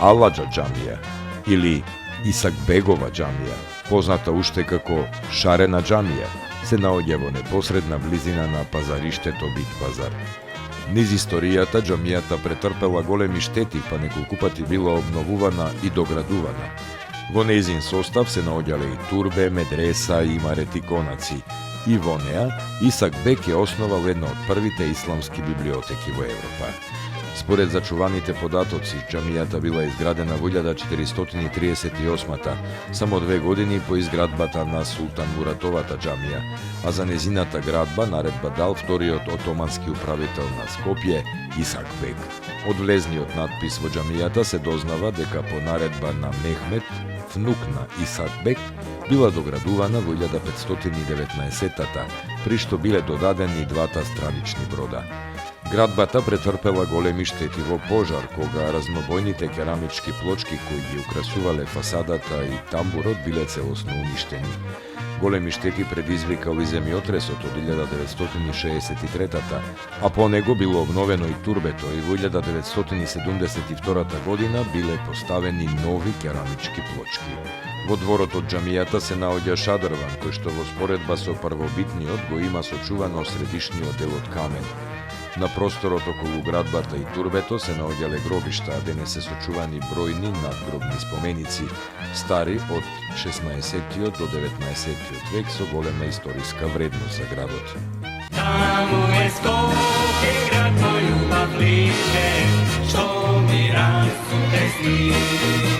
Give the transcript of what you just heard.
Аладжа џамија или Исакбегова џамија, позната уште како Шарена џамија, се наоѓа во непосредна близина на пазариштето Бит пазар. Низ историјата џамијата претрпела големи штети, па неколку пати била обновувана и доградувана. Во нејзин состав се наоѓале и турбе, медреса и имарети конаци, и во неа Исак Бек е основал една од првите исламски библиотеки во Европа. Според зачуваните податоци, џамијата била изградена во 1438-та, само 2 години по изградбата на Султан Муратовата џамија, а за незината градба наредба дал вториот отомански управител на Скопје, Исак Бек. Од влезниот надпис во џамијата се дознава дека по наредба на Мехмет, внук на Исак Бек, била доградувана во 1519-та, при што биле додадени двата странични брода. Градбата претрпела големи штети во пожар, кога разнобојните керамички плочки кои ги украсувале фасадата и тамбурот биле целосно уништени. Големи штети предизвикал и земјотресот од 1963-та, а по него било обновено и турбето и во 1972 година биле поставени нови керамички плочки. Во дворот од џамијата се наоѓа шадрван, кој што во споредба со првобитниот го има сочувано средишниот дел од камен. На просторот околу градбата и турбето се наоѓале гробишта, а денес се сочувани бројни надгробни споменици, стари од 16 до 19 век со голема историска вредност за градот. Таму е Скопје, град мој љубав лише, што ми расу тесни.